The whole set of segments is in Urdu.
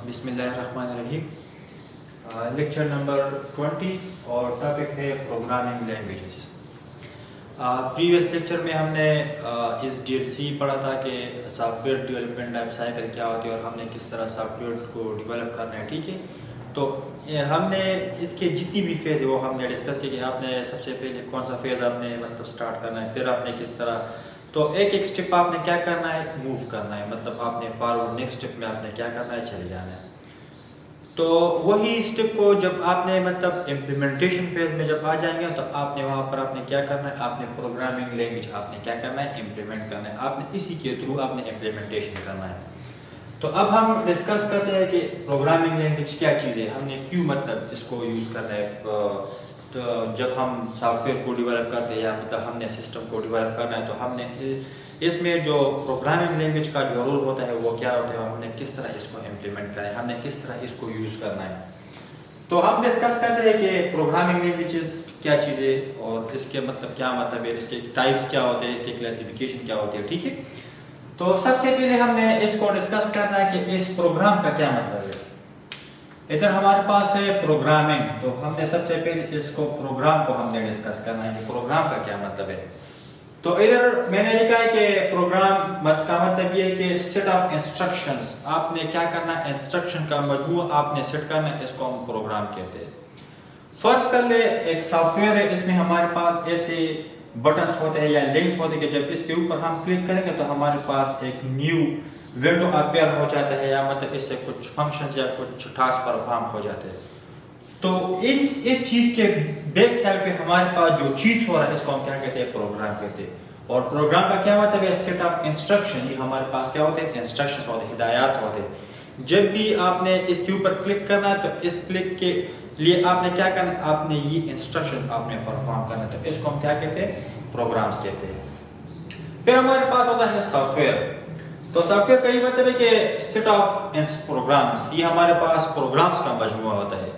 بسم اللہ الرحمن الرحیم. لیکچر نمبر 20 اور ٹاپک ہے پروگرامنگ لینگویجز. پریویس لیکچر میں ہم نے اس DLC پڑھا تھا کہ soft where development life cycle کیا ہوتی ہے اور ہم نے کس طرح سافٹ ویئر کو ڈیولپ کرنا ہے. ٹھیک ہے, تو ہم نے اس کے جتنی بھی فیز ہے وہ ہم نے ڈسکس کی کہ آپ نے سب سے پہلے کون سا فیز آپ نے اسٹارٹ کرنا ہے, پھر آپ نے کس طرح, تو ایک اسٹیپ آپ نے کیا کرنا ہے, موو کرنا ہے, مطلب آپ نے فارورڈ نیکسٹ اسٹیپ میں آپ نے کیا کرنا ہے, چلے جانا ہے. تو وہی اسٹیپ کو جب آپ نے امپلیمنٹیشن فیز میں جب آ جائیں گے تو آپ نے وہاں پر آپ نے کیا کرنا ہے, آپ نے پروگرامنگ لینگویج آپ نے کیا کرنا ہے, امپلیمنٹ کرنا ہے. آپ نے اسی کے تھرو آپ نے امپلیمنٹیشن کرنا ہے. تو اب ہم ڈسکس کرتے ہیں کہ پروگرامنگ لینگویج کیا چیز ہے, ہم نے کیوں اس کو یوز کرنا ہے. تو جب ہم سافٹ ویئر کو ڈیولپ کرتے ہیں یا ہم نے سسٹم کو ڈیولپ کرنا ہے تو ہم نے اس میں جو پروگرامنگ لینگویج کا جو رول ہوتا ہے وہ کیا ہوتا ہے, ہم نے کس طرح اس کو امپلیمنٹ کرنا ہے, ہم نے کس طرح اس کو یوز کرنا ہے. تو ہم ڈسکس کرتے ہیں کہ پروگرامنگ لینگویجز کیا چیز ہے اور اس کے کیا مطلب ہے, اس کے ٹائپس کیا ہوتے ہیں, اس کی کلاسیفیکیشن کیا ہوتی ہے. ٹھیک ہے, تو سب سے پہلے ہم نے اس کو ڈسکس کرنا ہے کہ اس پروگرام کا کیا مطلب ہے. ادھر ہمارے پاس ہے پروگرامنگ, تو ہم نے سب سے پہلے اس کو پروگرام کو ہم نے ڈسکس کرنا ہے کہ پروگرام کا کیا مطلب ہے. تو ادھر میں نے لکھا ہے کہ پروگرام کا مطلب یہ ہے کہ سیٹ آف انسٹرکشنز, آپ نے کیا کرنا ہے, انسٹرکشن کا مجموعہ آپ نے سیٹ کرنا ہے, اس کو ہم پروگرام کہتے ہیں. فرض کر لے ایک سافٹ ویئر ہے, اس میں ہمارے پاس ایسے بٹنس ہوتے ہیں یا لنکس ہوتے ہیں کہ جب اس کے اوپر ہم کلک کریں گے تو ہمارے پاس ایک نیو ونڈو اپیئر ہو جاتا ہے یا اس سے کچھ فنکشنز یا کچھ ٹاسک پرفارم ہو جاتے ہیں. تو اس چیز کے بیک سائڈ پہ ہمارے پاس جو چیز ہو رہا ہے اس کو ہم کیا کہتے ہیں, پروگرام کہتے ہیں. اور پروگرام کا کیا مطلب ہے, سیٹ آف انسٹرکشن. یہ ہمارے پاس کیا ہوتے ہیں, انسٹرکشنز ہوتے ہیں, ہدایات ہوتے ہیں. جب بھی آپ نے اس کے اوپر کلک کرنا ہے تو اس کلک کے لیے آپ نے کیا کرنا ہے, آپ نے یہ انسٹرکشن آپ نے پرفارم کرنا ہے, تو اس کو ہم کیا کہتے ہیں, پروگرامز کہتے ہیں. پھر ہمارے پاس ہوتا ہے سافٹ ویئر. تو سافٹ ویئر کا یہ مطلب ہے کہ سیٹ آف پروگرامز, یہ ہمارے پاس پروگرامز کا مجموعہ ہوتا ہے.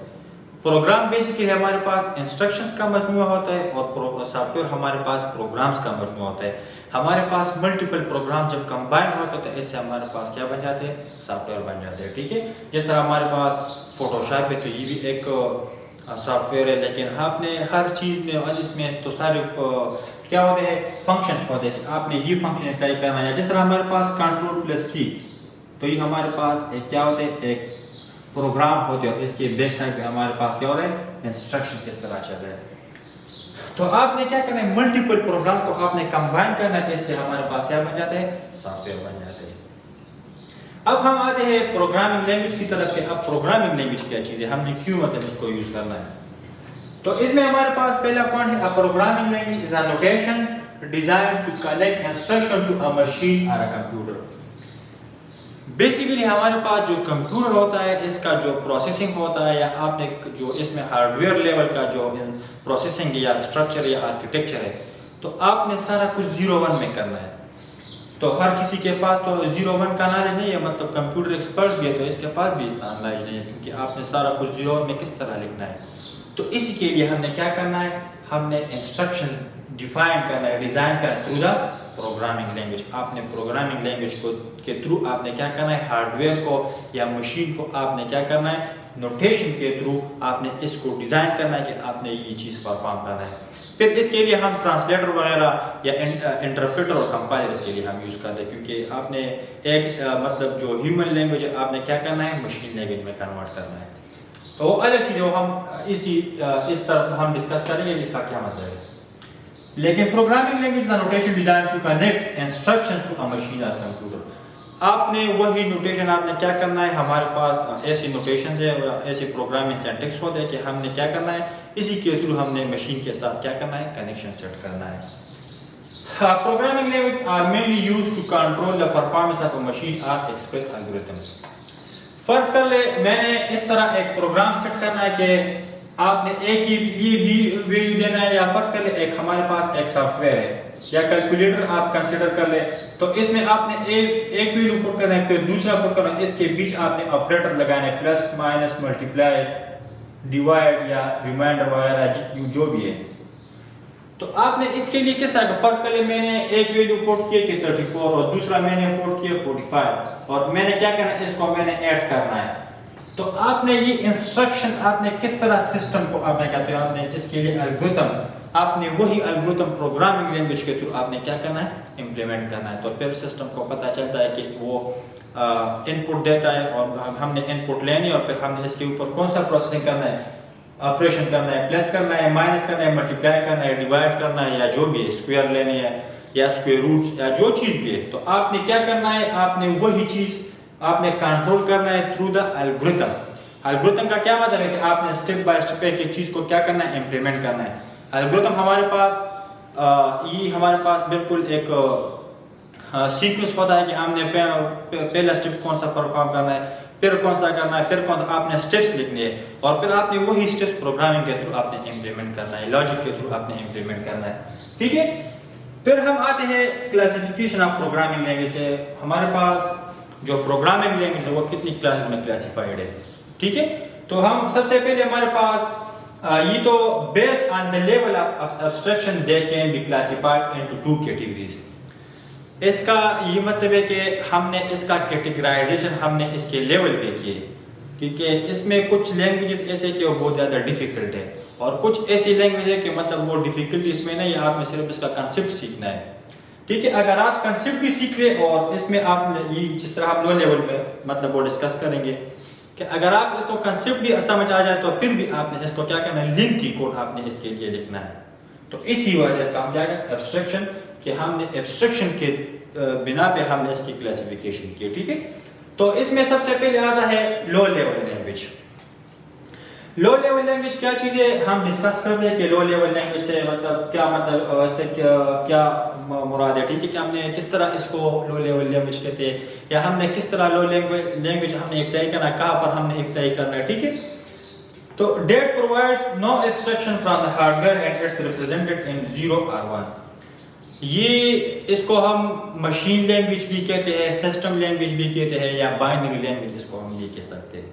پروگرام بیسیکلی ہمارے پاس انسٹرکشنز کا مجموعہ ہوتا ہے اور سافٹ ویئر ہمارے پاس پروگرامز کا مجموعہ ہوتا ہے. ہمارے پاس ملٹیپل پروگرام جب کمبائن ہوتے ہیں تو اس سے ہمارے پاس کیا بن جاتے ہیں, سافٹ ویئر بن جاتے ہیں. ٹھیک ہے, جس طرح ہمارے پاس فوٹوشاپ ہے تو یہ بھی ایک سافٹ ویئر ہے, لیکن آپ نے ہر چیز میں اور اس میں تو سارے کیا ہوتے ہیں, فنکشنز ہوتے ہیں کہ آپ نے یہ فنکشن اپلائی کرنا ہے. جس طرح ہمارے پاس Ctrl+C, تو یہ ہمارے پاس ایک کیا ہوتے ہیں, ایک پروگرام ہوتے ہیں. اس کے بیک سائڈ پہ ہمارے پاس کیا ہو رہا ہے, انسٹرکشن کس طرح چل رہا ہے. تو آپ نے کیا کرنا ہے, ملٹیپل پروگرامز کو آپ نے کمبائن کرنا ہے, اس سے ہمارے پاس کیا بن جاتے ہیں, سافٹ ویئر بن جاتے ہیں. اب ہم آتے ہیں پروگرامنگ لینگویج کی طرف کہ اب پروگرامنگ لینگویج کیا چیز ہے, ہم نے کیوں اس کو یوز کرنا ہے. تو اس میں ہمارے پاس پہلا پوائنٹ ہے, programming language is a notation designed to connect instruction to a machine or a computer. Basically ہمارے پاس جو کمپیوٹر ہوتا ہے اس کا جو پروسیسنگ ہوتا ہے, یا آپ نے جو اس میں ہارڈ ویئر لیول کا جو پروسیسنگ یا اسٹرکچر یا آرکیٹیکچر ہے, تو آپ نے سارا کچھ 0-1 میں کرنا ہے. تو ہر کسی کے پاس تو 0-1 کا نالج نہیں ہے, مطلب کمپیوٹر ایکسپرٹ بھی ہے تو اس کے پاس بھی اس کا نالج نہیں ہے, کیونکہ آپ نے سارا کچھ 0-1 میں کس طرح لکھنا ہے. تو اسی کے لیے ہم نے کیا کرنا ہے, ہم نے انسٹرکشنز ڈیفائن کرنا ہے, ڈیزائن کرنا ہے تھرو دا پروگرامنگ لینگویج. آپ نے پروگرامنگ لینگویج کو کے تھرو آپ نے کیا کرنا ہے, ہارڈ ویئر کو یا مشین کو آپ نے کیا کرنا ہے, نوٹیشن کے تھرو آپ نے اس کو ڈیزائن کرنا ہے کہ آپ نے یہ چیز پرفارم کرنا ہے. پھر اس کے لیے ہم ٹرانسلیٹر وغیرہ یا انٹرپریٹر اور کمپائلر اس کے لیے ہم یوز کرتے ہیں, کیونکہ آپ نے ایک مطلب جو ہیومن لینگویج ہے آپ نے کیا کرنا ہے, مشین لینگویج میں کنورٹ کرنا ہے. تو وہ الگ چیز ہے, ہم اس طرح ہم ڈسکس کریں گے اس کا کیا مطلب ہے. لیکن programming language the notation design to connect instructions to a machine اور کمپیوٹر. آپ نے وہی نوٹیشن آپ نے کیا کرنا ہے, ہمارے پاس ایسی نوٹیشنز ہے, ایسی پروگرامنگ سینٹیکس ہوتے ہیں کہ ہم نے کیا کرنا ہے, اسی کے تھرو ہم نے مشین کے ساتھ کیا کرنا ہے, کنیکشن سیٹ کرنا ہے. Programming language are mainly used to control the performance of a machine اور ایکسپریس الگورتھمز. فرض کر لے میں نے اس طرح ایک پروگرام سیٹ کرنا ہے کہ آپ نے ایک ہی ویلیو دینا ہے, یا فرض کر لیں ایک ہمارے پاس ایک سافٹ ویئر ہے یا کیلکولیٹر آپ کنسیڈر کر لیں, تو اس میں آپ نے ایک ویلیو پٹ کرنا ہے, پھر دوسرا پٹ کرنا ہے, اس کے بیچ آپ نے آپریٹر لگانا ہے, پلس مائنس ملٹیپلائی ڈیوائڈ یا ریمائنڈر وغیرہ جو بھی ہے. تو آپ نے اس کے لیے کس طرح کا, فرض کر لیں میں نے ایک ویلیو پٹ کیا کہ 34 اور دوسرا میں نے پٹ کیا 45, اور میں نے کیا کرنا ہے, اس کو میں نے ایڈ کرنا ہے. تو آپ نے یہ انسٹرکشن آپ نے کس طرح سسٹم کو آپ نے کہتے ہیں آپ نے اس کے لیے الگورتھم آپ نے وہی الگورتھم پروگرامنگ لینگویج کے تھرو آپ نے کیا کرنا ہے امپلیمنٹ کرنا ہے. تو پھر سسٹم کو پتہ چلتا ہے کہ وہ ان پٹ دیتا ہے اور ہم نے ان پٹ لینی اور پھر ہم نے اس کے اوپر کون سا پروسیسنگ کرنا ہے, آپریشن کرنا ہے, پلس کرنا ہے, مائنس کرنا ہے, ملٹیپلائی کرنا ہے, ڈیوائڈ کرنا ہے, یا جو بھی اسکوائر لینی ہے یا اسکوائر روٹ یا جو چیز بھی ہے. تو آپ نے کیا کرنا ہے, آپ نے وہی چیز آپ نے کنٹرول کرنا ہے تھرو دا الگورتھم. الگورتھم کا کیا مطلب ہے کہ آپ نے اسٹیپ بائی اسٹیپ ایک ایک چیز کو کیا کرنا ہے امپلیمنٹ کرنا ہے. الگورتھم ہمارے پاس یہ ہمارے پاس بالکل ایک سیکوینس ہوتا ہے کہ ہم نے پہلا اسٹیپ کون سا پرفارم کرنا ہے, پھر کون سا کرنا ہے, پھر کون سا آپ نے اسٹیپس لکھنے ہیں اور پھر آپ نے وہی اسٹیپس پروگرامنگ کے تھرو آپ نے امپلیمنٹ کرنا ہے, لاجک کے تھرو آپ نے امپلیمنٹ کرنا ہے. ٹھیک ہے. پھر ہم آتے ہیں کلاسیفیکیشن آف پروگرامنگ لینگویج ہے. ہمارے پاس جو پروگرامنگ لینگویج ہے وہ کتنی کلاسز میں کلاسیفائڈ ہے. ٹھیک ہے. تو ہم سب سے پہلے ہمارے پاس یہ تو based on the level of abstraction they can be classified into two categories. اس کا یہ مطلب ہے کہ ہم نے اس کا کیٹیگرائزیشن ہم نے اس کے لیول پہ کیے, کیونکہ اس میں کچھ لینگویجز ایسے کہ وہ بہت زیادہ ڈیفیکلٹ ہے اور کچھ ایسی لینگویج ہے کہ مطلب وہ ڈیفیکلٹی اس میں نہیں, آپ نے صرف اس کا کنسیپٹ سیکھنا ہے. ٹھیک ہے. اگر آپ کنسیپٹ بھی سیکھ لیں اور اس میں آپ نے یہ جس طرح ہم لو لیول پہ مطلب وہ ڈسکس کریں گے کہ اگر آپ اس کو کنسیپٹ بھی سمجھ آ جائے تو پھر بھی آپ نے اس کو کیا کرنا ہے, لنک کی کوڈ آپ نے اس کے لیے لکھنا ہے. تو اسی وجہ سے اس کا ہم کیا کریں ایبسٹریکشن, کہ ہم نے ایبسٹریکشن کے بنا پہ ہم نے اس کی کلاسیفیکیشن کی. ٹھیک ہے. تو اس میں سب سے پہلے آتا ہے low level language. Low level language کیا چیز ہے ہم ڈسکس کرتے ہیں کہ لو لیول لینگویج سے مطلب کیا مطلب اس سے کیا مراد ہے. ٹھیک ہے. کہ ہم نے کس طرح اس کو لو لیول لینگویج کہتے ہیں یا ہم نے کس طرح لو لینگویج ہم نے اپلائی کرنا ہے, کہاں پر ہم نے اپلائی کرنا ہے. ٹھیک ہے. تو that provides no abstraction from the hardware and it's represented in 0 اور 1. یہ اس کو ہم مشین لینگویج بھی کہتے ہیں, سسٹم لینگویج بھی کہتے ہیں یا بائنری لینگویج اس کو ہم یہ کہہ سکتے ہیں.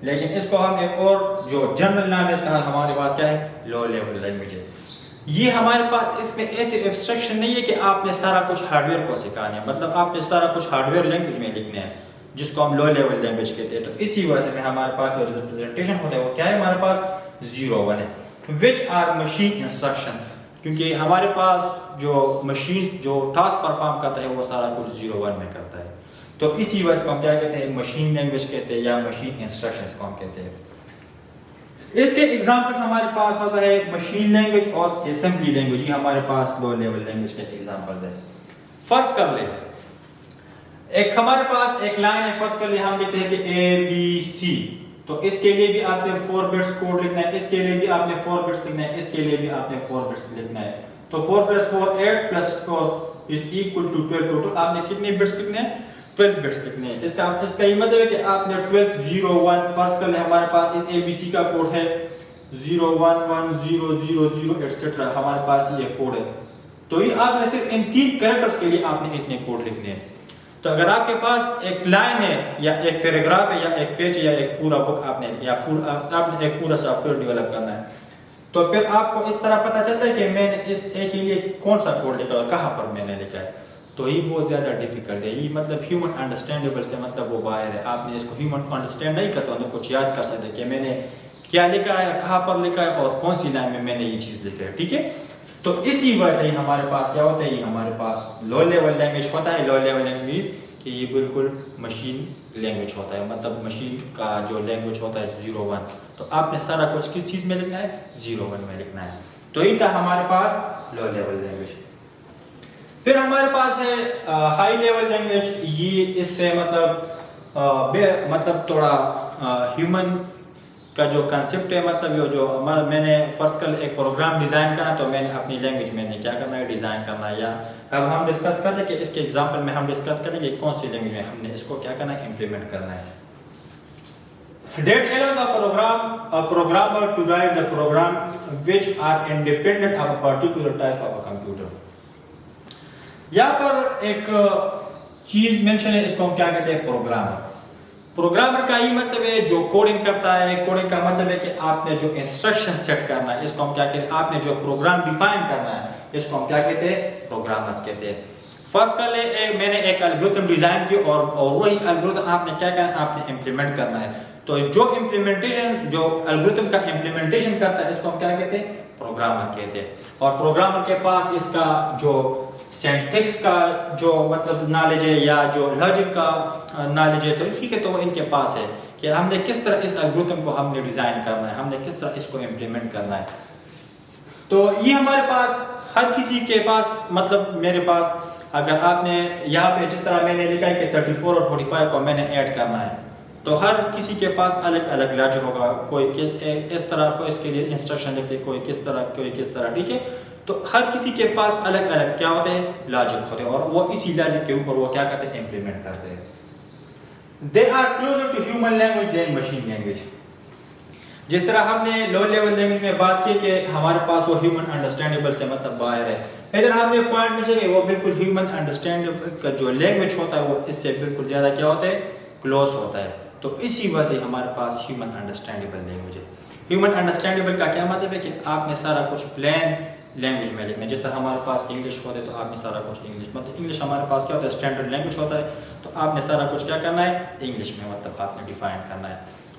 لیکن اس کو ہم ایک اور جو جنرل نام ہے اس کا ہمارے پاس کیا ہے, لو لیول لینگویج ہے. یہ ہمارے پاس اس میں ایسی ایبسٹریکشن نہیں ہے کہ آپ نے سارا کچھ ہارڈ ویئر کو سکھانا ہے, مطلب آپ نے سارا کچھ ہارڈ ویئر لینگویج میں لکھنا ہے جس کو ہم لو لیول لینگویج کہتے ہیں. تو اسی وجہ سے ہمارے پاس جو ریپرزنٹیشن ہوتا ہے وہ کیا ہے, ہمارے پاس 0 1 ہے, وچ آر مشین انسٹرکشن. کیونکہ ہمارے پاس جو مشین جو ٹاسک پرفارم کرتا ہے وہ سارا کچھ 0 1 میں کرتا ہے. تو اسی وجہ سے ہم کیا کہتے ہیں, مشین لینگویج کہتے ہیں یا مشین انسٹرکشنز کو ہم کہتے ہیں. اس کے ایگزامپلس ہمارے پاس ہوتا ہے مشین لینگویج اور اسمبلی لینگویج. یہ ہمارے پاس لو لیول لینگویج کے ایگزامپلز ہیں. فرض کر لیں ایک ہمارے پاس ایک لائن ہے, فرض کر لیں ہم لکھتے ہیں کہ ABC. تو اس کے لیے بھی آپ نے 4 بٹس کوڈ لکھنا ہے, اس کے لیے بھی آپ نے 4 بٹس لکھنا ہے, اس کے لیے بھی آپ نے 4 بٹس لکھنا ہے. تو 4 + 4 8 + 4 = 12. ٹوٹل آپ نے کتنے بٹس لکھنے ہیں, 12 بٹس لکھنے ہیں. اس کا یہ مطلب ہے کہ آپ نے 12 0 1 فرض کر لیں ہمارے پاس اس ABC کا کوڈ ہے 0 1 1 0 0 0 ایٹسٹرا, ہمارے پاس یہ کوڈ ہے. تو یہ آپ نے صرف ان 3 کریکٹرز کے لیے آپ نے اتنے کوڈ لکھنے ہیں. تو اگر آپ کے پاس ایک لائن ہے یا ایک پیراگراف ہے یا ایک پیج یا ایک پورا بک آپ نے یا آپ نے ایک پورا سافٹ ویئر ڈیولپ کرنا ہے, تو پھر آپ کو اس طرح پتہ چلتا ہے کہ میں نے اس ایک کے لیے کون سا کوڈ لکھا اور کہاں پر میں نے لکھا ہے. تو یہ بہت زیادہ ڈیفیکلٹ ہے. یہ مطلب ہیومن انڈرسٹینڈیبل سے مطلب وہ باہر ہے. آپ نے اس کو ہیومن انڈرسٹینڈ نہیں کر سکتے, کچھ یاد کر سکتے کہ میں نے کیا لکھا ہے, کہاں پر لکھا ہے اور کون سی لائن میں نے یہ چیز لکھا ہے. ٹھیک ہے. تو اسی وجہ سے ہمارے پاس کیا ہوتا ہے, یہ ہمارے پاس لو لیول لینگویج ہوتا ہے. لو لیول لینگویج کہ یہ بالکل مشین لینگویج ہوتا ہے, مطلب مشین کا جو لینگویج ہوتا ہے 0 1. تو آپ نے سارا کچھ کس چیز میں لکھنا ہے, 0 1 میں لکھنا ہے. تو یہ تھا ہمارے پاس لو لیول لینگویج. پھر ہمارے پاس ہے ہائی لیول لینگویج. یہ اس سے مطلب تھوڑا ہیومن کا جو کنسیپٹ ہے, مطلب جو میں نے فرض کر ایک پروگرام ڈیزائن کرنا تو میں نے اپنی لینگویج میں نے کیا کرنا ہے, ڈیزائن کرنا ہے. یا اب ہم ڈسکس کریں کہ اس کے ایگزامپل میں ہم ڈسکس کریں کہ کون سی لینگویج میں ہم نے اس کو کیا کرنا ہے, امپلیمنٹ کرنا ہے. That allows a programmer to write the program which are independent of a particular type of a computer. یہاں پر ایک چیز مینشن ہے, اس کو ہم کیا کہتے ہیں, پروگرامر. پروگرامر کا یہ مطلب ہے جو کوڈنگ کرتا ہے. کوڈنگ کا مطلب ہے کہ آپ نے جو انسٹرکشن سیٹ کرنا ہے, اس کو ہم کیا کہتے ہیں, آپ نے جو پروگرام ڈیفائن کرنا ہے, اس کو ہم کیا کہتے ہیں, پروگرامرز کہتے ہیں. فرض کر لیں میں نے ایک الگورتھم ڈیزائن کی اور وہی الگورتھم آپ نے کیا کرنا ہے, آپ نے امپلیمنٹ کرنا ہے. تو جو امپلیمنٹیشن جو الگورتھم کا امپلیمنٹیشن کرتا ہے اس کو ہم کیا کہتے ہیں؟ پروگرامر کہتے ہیں. اور پروگرامر کے پاس اس کا جو سینٹیکس کا جو مطلب نالج ہے یا جو لاجک کا نالج ہے تو ٹھیک ہے، تو وہ ان کے پاس ہے کہ ہم نے کس طرح اس الگورتھم کو ہم نے ڈیزائن کرنا ہے، ہم نے کس طرح اس کو امپلیمنٹ کرنا ہے. تو یہ ہمارے پاس ہر کسی کے پاس مطلب میرے پاس اگر آپ نے یہاں پہ جس طرح میں نے لکھا ہے کہ 34 اور 45 کو میں نے ایڈ کرنا ہے تو ہر کسی کے پاس الگ الگ لاجک ہوگا. کوئی اس طرح کو اس کے لیے انسٹرکشن لکھتے، کوئی کس طرح، کوئی کس طرح، ٹھیک ہے. تو ہر کسی کے پاس الگ الگ کیا ہوتے ہیں؟ لاجک ہوتے ہیں، اور وہ اسی لاجک کے اوپر وہ کیا کرتے ہیں؟ امپلیمنٹ کرتے ہیں. They are closer to human language than machine language. جس طرح ہم نے لو لیول لینگویج میں بات کی کہ ہمارے پاس وہ ہیومن انڈرسٹینڈیبل سے مطلب باہر ہے، ادھر ہم نے پوائنٹ میں کہ وہ بالکل ہیومن انڈرسٹینڈیبل کا جو لینگویج ہوتا ہے وہ اس سے بالکل زیادہ کیا ہوتا ہے؟ کلوز ہوتا ہے. تو اسی وجہ سے ہمارے پاس ہیومن انڈرسٹینڈیبل لینگویج ہے. ہیومن انڈرسٹینڈیبل کا کیا مطلب ہے کہ آپ نے سارا کچھ پلین لینگویج میں لکھنا ہے. جس طرح ہمارے پاس انگلش ہوتا ہے تو آپ نے سارا کچھ انگلش، مطلب انگلش ہمارے پاس کیا ہوتا ہے؟ اسٹینڈرڈ لینگویج ہوتا ہے، تو آپ نے سارا کچھ کیا کرنا ہے؟ انگلش میں مطلب آپ نے ڈیفائن کرنا ہے.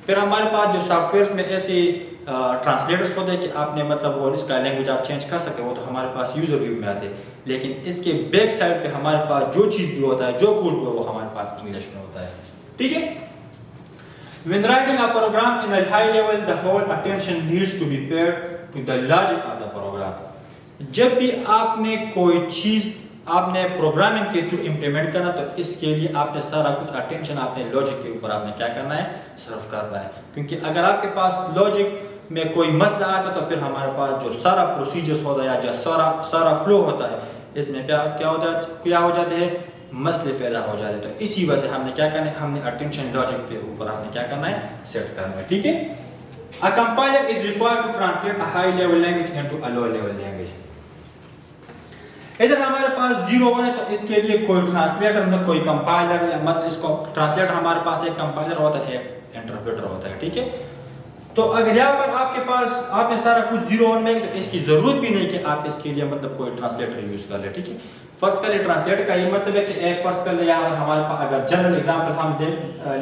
پھر ہمارے پاس جو سافٹ ویئرس میں ایسے ٹرانسلیٹرس ہوتے ہیں کہ آپ نے مطلب وہ اس کا لینگویج آپ چینج کر سکتے ہو، تو ہمارے پاس یوزر ویو میں آتے ہیں. لیکن اس کے بیک سائڈ پہ ہمارے پاس جو چیز بھی ہوتا ہے، جو کوڈ بھی وہ ہمارے پاس انگلش میں ہوتا ہے. ٹھیک ہے. When writing a program in a high level, the whole attention needs to be paid to the logic of the program. جب بھی آپ نے کوئی چیز آپ نے پروگرامنگ کے تھرو امپلیمنٹ کرنا تو اس کے لیے آپ نے سارا کچھ اٹینشن آپ نے لاجک کے اوپر آپ نے کیا کرنا ہے؟ صرف کرنا ہے. کیونکہ اگر آپ کے پاس لاجک میں کوئی مسئلہ آتا تو پھر ہمارے پاس جو سارا پروسیجرز ہوتا ہے یا جو سارا فلو ہوتا ہے اس میں کیا ہوتا ہے؟ کیا ہو جاتے ہیں؟ مسئلے پیدا ہو جاتے ہیں. تو اسی وجہ سے ہم نے کیا کرنا ہے؟ ہم نے اٹینشن لاجک کے اوپر ہم نے کیا کرنا ہے؟ سیٹ کرنا ہے. ٹھیک ہے. A compiler is required to translate a high level language into a low level language. ادھر ہمارے پاس 0 ہے تو اس کے لیے کوئی ٹرانسلیٹر نہ کوئی کمپائلر، یا مطلب اس کو ٹرانسلیٹر ہمارے پاس ایک کمپائلر ہوتا ہے، ایک انٹرپریٹر ہوتا ہے. ٹھیک ہے. تو اگر یہاں پر آپ کے پاس آپ نے سارا کچھ 0 میں تو اس کی ضرورت بھی نہیں کہ آپ اس کے لیے مطلب کوئی ٹرانسلیٹر یوز کر لیں. ٹھیک ہے. فرض کر لیں ٹرانسلیٹر کا یہ مطلب ہے کہ ایک فرض کر لیں یہاں ہمارے پاس اگر جنرل ایگزامپل ہم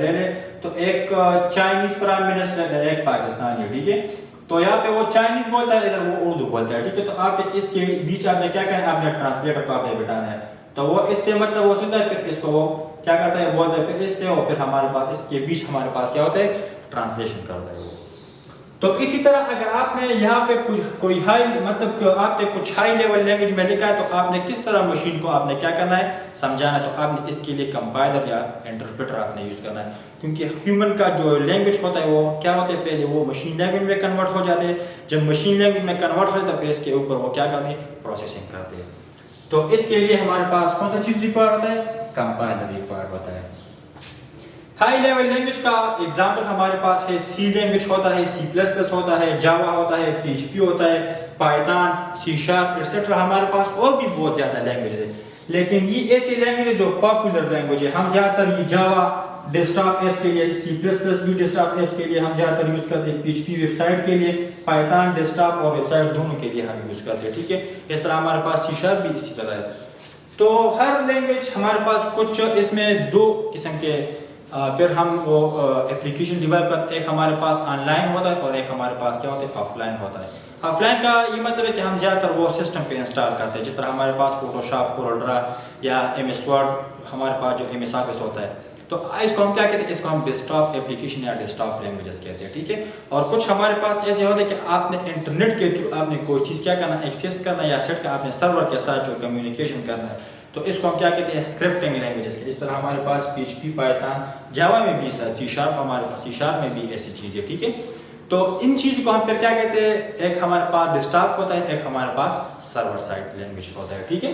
لے لیں تو ایک چائنیز پرائم منسٹر ہے، ایک پاکستانی. ٹھیک ہے. تو یہاں پہ وہ چائنیز بولتا ہے، ادھر وہ اردو بولتا ہے. ٹھیک ہے. تو آپ نے اس کے بیچ آپ نے کیا کرنا ہے؟ آپ نے ٹرانسلیٹر کو آپ نے بٹانا ہے. تو وہ اس سے مطلب وہ سنتا ہے، پھر اس کو وہ کیا کرتا ہے؟ بولتا ہے پھر اس سے، اور پھر ہمارے پاس اس کے بیچ ہمارے پاس کیا ہوتا ہے؟ ٹرانسلیشن کرتا ہے وہ. تو اسی طرح اگر آپ نے یہاں پہ کوئی ہائی مطلب آپ نے کچھ ہائی لیول لینگویج میں لکھا ہے تو آپ نے کس طرح مشین کو آپ نے کیا کرنا ہے؟ سمجھانا ہے. تو آپ نے اس کے لیے کمپائلر یا انٹرپریٹر آپ نے یوز کرنا ہے. کیونکہ ہیومن کا جو لینگویج ہوتا ہے وہ کیا ہوتا ہے؟ پہلے وہ مشین لینگویج میں کنورٹ ہو جاتے ہیں. جب مشین لینگویج میں کنورٹ ہو جاتا ہے پھر اس کے اوپر وہ کیا کرتے ہیں؟ پروسیسنگ کرتے ہیں. تو اس کے لیے ہمارے پاس کون سا چیز ریکوائرڈ ہوتا ہے؟ کمپائلر ریکوائرڈ ہوتا ہے. ہائی لیول لینگویج کا ایگزامپل ہمارے پاس ہے سی لینگویج ہوتا ہے، سی پلس پلس ہوتا ہے، جاوا ہوتا ہے، پی ایچ پی ہوتا ہے، پائتھن، سی شارپ ایٹسٹرا. ہمارے پاس اور بھی بہت زیادہ لینگویج ہے، لیکن یہ ایسی لینگویج ہے جو پاپولر لینگویج ہے. ہم زیادہ تر یہ جاوا ڈیسک ٹاپ ایپس کے لیے، سی پلس پلس بھی ڈیسک ٹاپ ایپس کے لیے ہم زیادہ تر یوز کرتے ہیں، P H P website کے لیے، پائتھن ڈیسک ٹاپ اور ویب سائٹ دونوں کے لیے ہم یوز کرتے ہیں. ٹھیک ہے. اس طرح ہمارے پاس سی شارپ بھی اسی طرح ہے. تو ہر لینگویج ہمارے پاس کچھ اس میں 2 قسم کے پھر ہم وہ اپلیکیشن ڈیولپ کرتے ہیں. ایک ہمارے پاس آن لائن ہوتا ہے اور ایک ہمارے پاس کیا ہوتا ہے؟ آف لائن ہوتا ہے. آف لائن کا یہ مطلب ہے کہ ہم زیادہ تر وہ سسٹم پہ انسٹال کرتے ہیں. جس طرح ہمارے پاس فوٹو شاپ، کورل یا ایم ایس ورڈ، ہمارے پاس جو ایم ایس آفس ہوتا ہے، تو اس کو ہم کیا کہتے ہیں؟ اس کو ہم ڈیسک ٹاپ اپلیکیشن یا ڈیسک ٹاپ لینگویجز کہتے ہیں. ٹھیک ہے. اور کچھ ہمارے پاس ایسے ہوتے ہیں کہ آپ نے انٹرنیٹ کے تھرو آپ نے کوئی چیز کیا کرنا ہے؟ ایکسیس کرنا یا سیٹ کرنا، آپ نے سرور کے ساتھ جو کمیونیکیشن کرنا ہے، تو اس کو ہم کیا کہتے ہیں؟ Scripting languages. اس طرح ہمارے پاس پی ایچ پی، پائتھن، جاوا میں بھی سی شارپ، ہمارے پاس سی شارپ میں بھی ایسی چیزیں. ٹھیک ہے. تو ان چیز کو ہم پھر کیا کہتے ہیں؟ ایک ہمارے پاس ڈیسک ٹاپ ہوتا ہے، ایک ہمارے پاس سرور سائڈ لینگویج ہوتا ہے. ٹھیک ہے.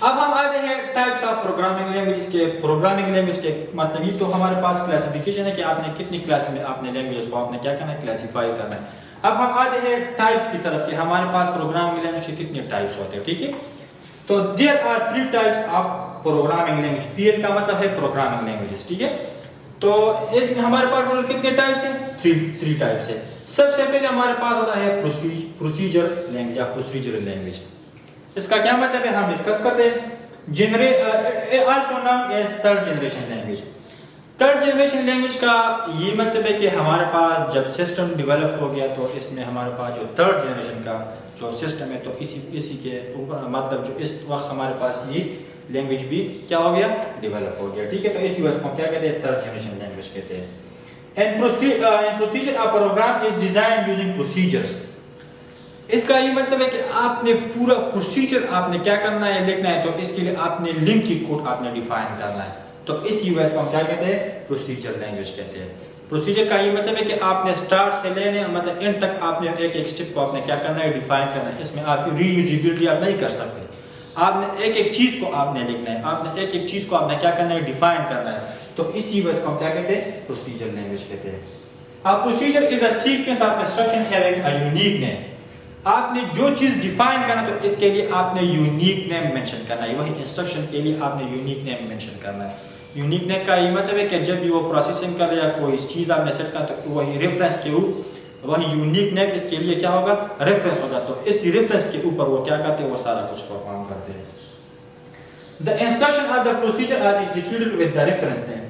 اب ہم آتے ہیں ٹائپس آف پروگرامنگ لینگویجز کے. پروگرامنگ لینگویج کے مطلب یہ تو ہمارے پاس کلاسیفیکیشن ہے کہ آپ نے کتنی کلاس میں آپ نے لینگویجز کو آپ نے کیا کرنا ہے؟ کلاسیفائی کرنا ہے. اب ہم آتے ہیں ٹائپس کی طرف کہ ہمارے پاس پروگرامنگ لینگویج کے کتنے ٹائپس ہوتے ہیں. ٹھیک ہے. تو there are 3 types of programming language. P L کا مطلب ہے پروگرامنگ لینگویجز. ٹھیک ہے. تو اس میں ہمارے پاس کتنے ٹائپس ہیں؟ 3 ٹائپس ہیں. سب سے پہلے ہمارے پاس ہوتا ہے پروسیجر لینگویج یا پروسیجرل لینگویج. اس کا کیا مطلب ہے؟ ہم ڈسکس کرتے ہیں. Also known as third generation language. Third generation language کا یہ مطلب ہے کہ ہمارے پاس جب سسٹم ڈیولپ ہو گیا تو اس میں ہمارے پاس جو تھرڈ جنریشن کا جو سسٹم ہے تو اسی کے اوپر مطلب جو اس وقت ہمارے پاس یہ لینگویج بھی کیا ہو گیا ڈیولپ ہو گیا. ٹھیک ہے, تو اسی وجہ سے ہم کیا کہتے ہیں تھرڈ جنریشن لینگویج کہتے ہیں. And procedure a program is designed using procedures. اس کا یہ مطلب ہے کہ آپ نے پورا پروسیجر آپ نے کیا کرنا ہے لکھنا ہے, تو اس کے لیے آپ نے لنک کی کوڈ آپ نے ڈیفائن کرنا ہے. تو اسی وجہ سے ہم کیا کہتے ہیں پروسیجر لینگویج کہتے ہیں. پروسیجر کا یہ مطلب ہے کہ آپ نے سٹارٹ سے لینے مطلب اینڈ تک آپ نے ایک ایک سٹیپ کو آپ نے کیا کرنا ہے ڈیفائن کرنا ہے. اس میں آپ ری یوزیبلٹی آپ نہیں کر سکتے. آپ نے ایک ایک چیز کو آپ نے لکھنا ہے, آپ نے ایک ایک چیز کو آپ نے کیا کرنا ہے ڈیفائن کرنا ہے. تو اسی وجہ سے ہم کیا کہتے ہیں پروسیجر لینگویج کہتے ہیں. A procedure is a sequence of instruction having a unique name. آپ نے جو چیز ڈیفائن کرنا تو اس کے لیے آپ نے یونیک نیم مینشن کرنا ہے. وہی انسٹرکشن کے لیے آپ نے یونیک نیم مینشن کرنا ہے. یونیک نیم کا یہ مطلب ہے کہ جب بھی وہ پروسیسنگ کر یا کوئی چیز آپ نے سیٹ کرنا تو وہی ریفرنس کے اوپر وہی یونیک نیم اس کے لیے کیا ہوگا ریفرنس ہوگا. تو اس ریفرنس کے اوپر وہ کیا کرتے ہیں وہ سارا کچھ پرفارم کرتے ہیں. The instruction of the procedure are executed with the reference name.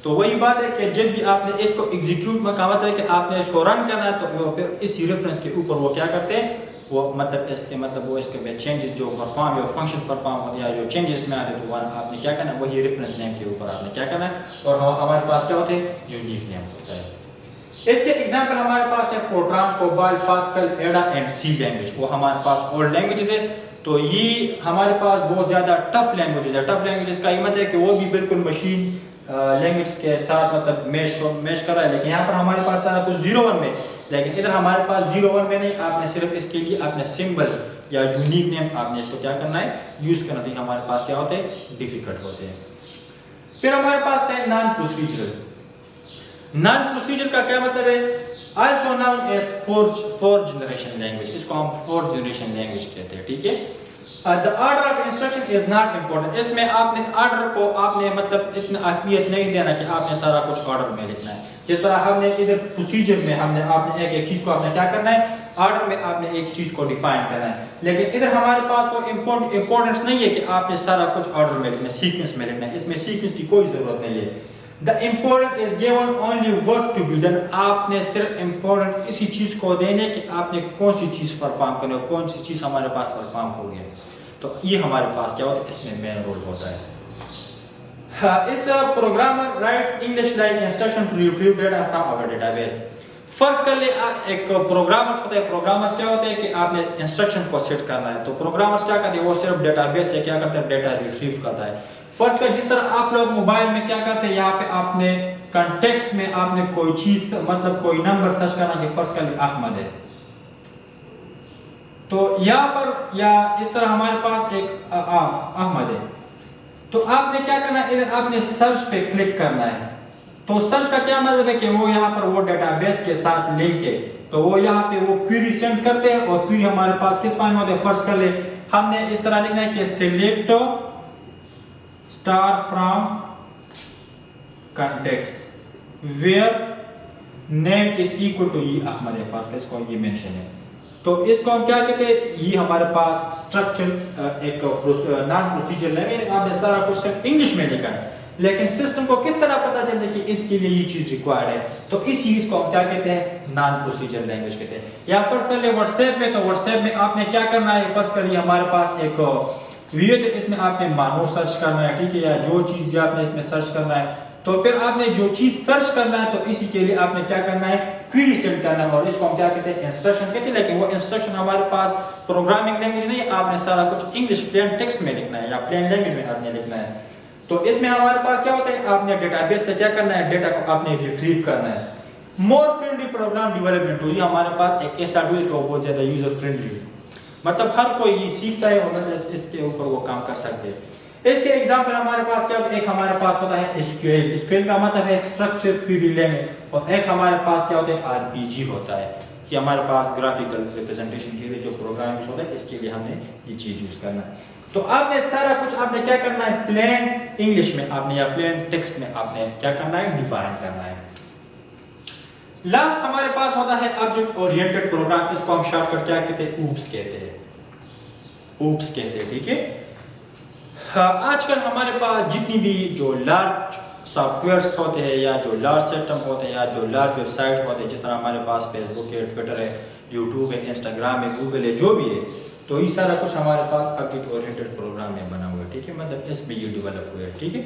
تو وہی بات ہے کہ جب بھی آپ نے اس کو ایگزیکیوٹ میں کہا ہے کہ آپ نے اس کو رن کرنا ہے تو وہ پھر اسی ریفرنس کے اوپر وہ کیا کرتے ہیں وہ مطلب اس کے مطلب وہ اس کے چینجز جو پرفارم یا فنکشن پرفارم ہو یا جو چینجز میں آتے تو آپ نے کیا کرنا ہے وہی ریفرنس نیم کے اوپر آپ نے کیا کرنا ہے. اور ہمارے پاس کیا ہوتے ہیں یونیک نیم ہوتا ہے. اس کے ایگزامپل ہمارے پاس ہے فورٹران, کوبال, پاسکل, ایڈا اینڈ سی لینگویج. وہ ہمارے پاس اولڈ لینگویجز ہے. تو یہ ہمارے پاس بہت زیادہ ٹف لینگویجز ہے. ٹف لینگویجز کا یہ مطلب ہے کہ وہ بھی بالکل مشین لینگویج کے ساتھ مطلب میش کر رہا ہے. لیکن یہاں پر ہمارے پاس سارا کچھ 0-1 میں, لیکن ادھر ہمارے پاس 0-1 میں نہیں. آپ نے صرف اس کے لیے آپ نے سمبل یا یونیک نیم آپ نے اس کو کیا کرنا ہے یوز کرنا ہے. ہمارے پاس کیا ہوتے ہیں ڈیفیکلٹ ہوتے ہیں. پھر ہمارے پاس ہے نان پروسیجرل. نان پروسیجر کا کیا مطلب ہے also known as fourth generation language. اس کو ہم fourth generation language کہتے ہیں. ٹھیک ہے. The order of instruction is not important. اس میں آپ نے آرڈر کو آپ نے مطلب اتنا اہمیت نہیں دینا کہ آپ نے سارا کچھ آرڈر میں لکھنا ہے. جس طرح ہم نے ادھر پروسیجر میں ہم نے آپ نے ایک ایک چیز کو آپ نے کیا کرنا ہے آرڈر میں آپ نے ایک چیز کو ڈیفائن کرنا ہے. لیکن ادھر ہمارے پاس وہ امپورٹنس نہیں ہے کہ آپ نے سارا کچھ آرڈر میں لکھنا ہے, سیکوینس میں لکھنا ہے. اس میں سیکوینس کی کوئی ضرورت نہیں ہے. The important is given only what to be done. آپ نے صرف امپورٹنٹ اسی چیز کو دینے کہ آپ نے کون سی چیز پرفارم کرنی ہے, کون سی چیز ہمارے پاس پرفارم ہو گیا. تو یہ ہمارے پاس کیا ہوتا ہے اس میں مین رول ہوتا ہے. اس programmer writes English like instruction to retrieve data from our database. فرض کر لیں ایک پروگرامرز ہوتا ہے. پروگرامرز کیا ہوتے ہیں کہ آپ نے انسٹرکشن کو سیٹ کرنا ہے. تو پروگرامرز کیا کرتے ہیں وہ صرف ڈیٹا بیس سے کیا کرتے ہیں ڈیٹا ریٹریو کرتا ہے. فرض کر جس طرح آپ لوگ موبائل میں کیا کرتے ہیں یہاں پہ آپ نے کنٹیکسٹ میں آپ نے کوئی چیز مطلب کوئی نمبر سرچ کرنا کہ فرض کر لیں احمد ہے. تو یہاں پر یا اس طرح ہمارے پاس ایک احمد ہے. تو آپ نے کیا کرنا ہے آپ نے سرچ پہ کلک کرنا ہے. تو سرچ کا کیا مطلب ہے کہ وہ یہاں پر وہ ڈیٹا بیس کے ساتھ لنک ہے. تو وہ یہاں پہ وہ کوئری سینڈ کرتے ہیں اور کوئری ہمارے پاس کس فارم میں ہوتے ہیں. فرض کر لیں ہم نے اس طرح لکھنا ہے کہ select star from contacts where name is equal to یہ احمد ہے. فرض کر اس کو یہ مینشن ہے. تو اس کو ہم کیا کہتے ہیں یہ ہمارے پاس اسٹرکچر ایک نان پروسیجر لینگویج. آپ نے سارا کچھ صرف انگلش میں لکھا ہے لیکن سسٹم کو کس طرح پتا چلتا ہے کہ اس کے لیے یہ چیز ریکوائرڈ ہے. تو اس چیز کو ہم کیا کہتے ہیں نان پروسیجر لینگویج کہتے ہیں. یا فرض کر لیں واٹس ایپ میں. تو واٹس ایپ میں آپ نے کیا کرنا ہے فرض کر لیں ہمارے پاس ایک ویڈیو ہے اس میں آپ نے مانو سرچ کرنا ہے. ٹھیک ہے. یا جو چیز بھی آپ نے اس میں سرچ کرنا ہے تو پھر آپ نے جو چیز سرچ کرنا ہے تو اسی کے لیے آپ نے کیا کرنا ہے کوئری سیٹ کرنا ہے. اور اس کو ہم کیا کہتے ہیں انسٹرکشن کہتے ہیں. لیکن وہ انسٹرکشن ہمارے پاس پروگرامنگ لینگویج نہیں ہے. آپ نے سارا کچھ انگلش پلین ٹیکسٹ میں لکھنا ہے یا پلین لینگویج میں آپ نے لکھنا ہے. تو اس میں ہمارے پاس کیا ہوتا ہے آپ نے ڈیٹا بیس سے کیا کرنا ہے ڈیٹا کو آپ نے ریٹریو کرنا ہے. More friendly program development tool. یہ ہمارے پاس ایک ایسا ٹول ہے کہ وہ بہت زیادہ یوزر فرینڈلی مطلب ہر کوئی یہ سیکھتا ہے اور مطلب اس کے اوپر وہ کام کر سکتے ہیں. اس کے ایگزامپل ہمارے پاس کیا ہوتا ہے. ایک ہمارے پاس ہوتا ہے SQL. SQL کا مطلب ہے اسٹرکچر کوئری لینگویج. اور ایک ہمارے پاس کیا ہوتا ہے RPG ہوتا ہے کہ ہمارے پاس گرافیکل ریپرزنٹیشن کے لیے جو پروگرام یوز ہوتا ہے اس کے لیے ہم نے یہ چیز یوز کرنا ہے. تو آپ نے سارا کچھ آپ نے کیا کرنا ہے پلین انگلش میں آپ نے یا پلین ٹیکسٹ میں آپ نے کیا کرنا ہے ڈیفائن کرنا ہے. لاسٹ ہمارے پاس ہوتا ہے آبجیکٹ اورینٹڈ پروگرام. اس کو ہم شارٹ کٹ کیا کہتے ہیں اوپس کہتے ہیں. اوپس کہتے ہیں. ٹھیک ہے. آج کل ہمارے پاس جتنی بھی جو لارج سافٹ ویئرس ہوتے ہیں یا جو لارج سسٹم ہوتے ہیں یا جو لارج ویب سائٹ ہوتے ہیں، جس طرح ہمارے پاس فیس بک ہے، ٹویٹر ہے، یوٹیوب ہے، انسٹاگرام ہے، گوگل ہے، جو بھی ہے، تو یہ سارا کچھ ہمارے پاس آبجیکٹ اورینٹڈ پروگرام میں بنا ہوا ہے، ٹھیک ہے، مطلب اس میں یہ ڈیولپ ہوا ہے، ٹھیک ہے۔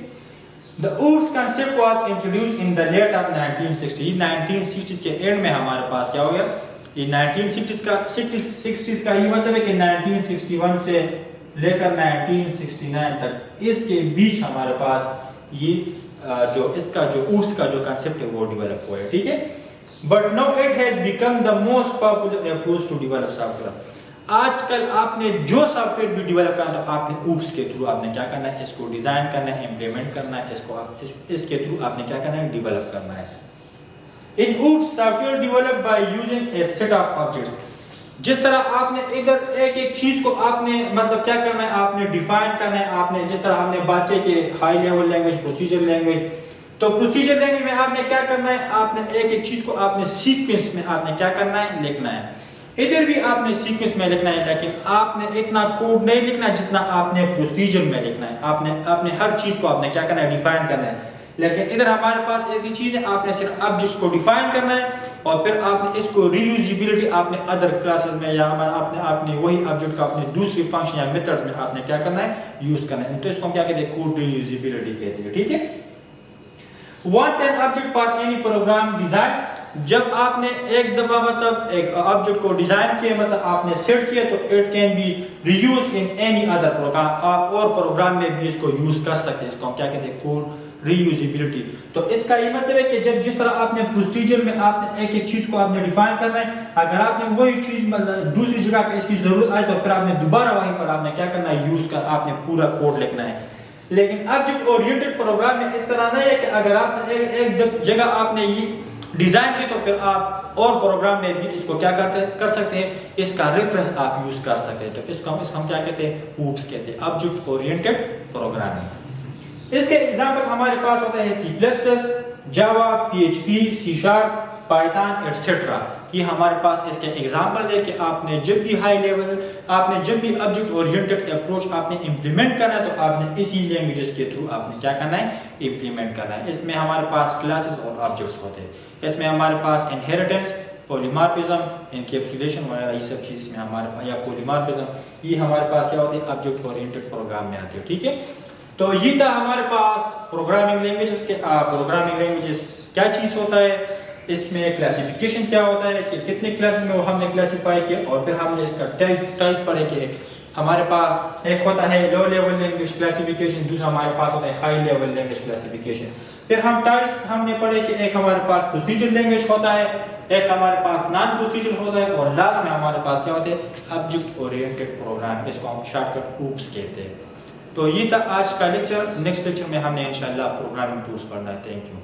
The OOPS concept was introduced in the late of 1960s. 1960s کے اینڈ میں ہمارے پاس کیا ہو گیا، یہ 1960s کا یہ مطلب ہے کہ 1961 سے لے کر 1969 تک اس کے بیچ ہمارے پاس یہ جو اس کا جو OOPS کا جو کنسپٹ ہے وہ ڈیولپ ہوا ہے، ٹھیک ہے۔ But now it has become the most popular approach to develop software. آج کل آپ نے جو سافٹ ویئر بھی ڈیولپ کرنا تو آپ نے OOPS کے تھرو آپ نے کیا کرنا ہے، اس کو ڈیزائن کرنا ہے، امپلیمنٹ کرنا ہے، اس کے تھرو آپ نے کیا کرنا ہے، ڈیولپ کرنا ہے۔ In OOPS software developed by using a set of objects. جس طرح آپ نے ادھر ایک چیز کو آپ نے مطلب کیا کرنا ہے، آپ نے ڈیفائن کرنا ہے، آپ نے جس طرح ہم نے بات کی کہ high level language, procedure language, تو پروسیجر لینگویج میں آپ نے کیا کرنا ہے، آپ نے ایک چیز کو آپ نے سیکوینس میں آپ نے کیا کرنا ہے، لکھنا ہے۔ ادھر بھی آپ نے سیکوینس میں لکھنا ہے، لیکن آپ نے اتنا کوڈ نہیں لکھنا جتنا آپ نے پروسیجر میں لکھنا ہے۔ آپ نے ہر چیز کو آپ نے کیا کرنا ہے، ڈیفائن کرنا ہے، لیکن ادھر ہمارے پاس ایسی چیز ہے، آپ نے صرف آبجیکٹس کو ڈیفائن کرنا ہے اور پھر آپ نے اس کو ری یوزیبلٹی آپ نے ادر کلاسز میں یا آپ نے وہی آبجیکٹ کا اپنے دوسری فنکشن یا میتھڈز میں آپ نے کیا کرنا ہے، یوز کرنا ہے، تو اس کو ہم کیا کہتے ہیں، کوڈ ری یوزیبلٹی کہتے ہیں، ٹھیک ہے۔ Once an object for any program design, جب آپ نے ایک دفعہ مطلب ایک آبجیکٹ کو ڈیزائن کیا، مطلب آپ نے سیٹ کیا، تو it can be reused in any other program. آپ اور پروگرام میں بھی اس کو یوز کر سکتے ہیں، اس کو ہم کیا کہتے ہیں، کوڈ ری یوزیبلٹی۔ تو اس کا یہ مطلب ہے کہ جس طرح آپ نے پروسیجر میں آپ نے ایک چیز کو آپ نے ڈیفائن کرنا ہے، اگر آپ نے وہی چیز مطلب دوسری جگہ پہ اس کی ضرورت آئے تو پھر آپ نے دوبارہ وہیں پر آپ نے کیا کرنا ہے، یوز کر آپ نے پورا کوڈ لکھنا ہے۔ لیکن آبجیکٹ اورینٹڈ پروگرام میں اس طرح نہیں ہے کہ اگر آپ نے ایک جگہ آپ نے یہ ڈیزائن کی تو پھر آپ اور پروگرام میں بھی اس کو کیا کر سکتے ہیں، اس کا ریفرنس آپ یوز کر سکتے ہیں۔ تو اس کو ہم کیا کہتے ہیں، OOPS کہتے ہیں، آبجیکٹ اورینٹڈ پروگرامنگ۔ اس کے ایگزامپلس ہمارے پاس ہوتے ہیں C++، جاوا، PHP، C#، پائتھن ایٹسٹرا۔ یہ ہمارے پاس اس کے ایگزامپلز ہے کہ آپ نے جب بھی ہائی لیول، آپ نے جب بھی آبجیکٹ اورینٹڈ اپروچ آپ نے امپلیمنٹ کرنا ہے تو آپ نے اسی لینگویجز کے تھرو آپ نے کیا کرنا ہے، امپلیمنٹ کرنا ہے۔ اس میں ہمارے پاس کلاسز اور آبجیکٹس ہوتے ہیں، اس میں ہمارے پاس انہیریٹنس، پولیمارفزم، انکیپسولیشن وغیرہ یہ سب چیز میں ہمارے پاس، یا پولیمارفزم، یہ ہمارے پاس کیا ہوتے ہیں، آبجیکٹ اورینٹڈ پروگرام میں آتے ہیں، ٹھیک ہے۔ تو یہ تھا ہمارے پاس پروگرامنگ لینگویجز کے، پروگرامنگ لینگویجز کیا چیز ہوتا ہے، اس میں کلاسیفیکیشن کیا ہوتا ہے کہ کتنے کلاسز میں وہ ہم نے کلاسیفائی کیا، اور پھر ہم نے اس کا ٹائپس پڑھے کہ ہمارے پاس ایک ہوتا ہے لو لیول لینگویج کلاسیفیکیشن، دوسرا ہمارے پاس ہوتا ہے ہائی لیول لینگویج کلاسیفیکیشن۔ پھر ہم ٹائپس ہم نے پڑھے کہ ایک ہمارے پاس پروسیجر لینگویج ہوتا ہے، ایک ہمارے پاس نان پروسیجر ہوتا ہے، اور لاسٹ میں ہمارے پاس کیا ہوتا ہے، آبجیکٹ اورینٹڈ پروگرام، اس کو ہم شارٹ کٹ OOPS کہتے ہیں۔ تو یہ تھا آج کا لیکچر۔ نیکسٹ لیکچر میں ہم نے انشاءاللہ پروگرامنگ ٹولز پڑھنا ہے۔ Thank you.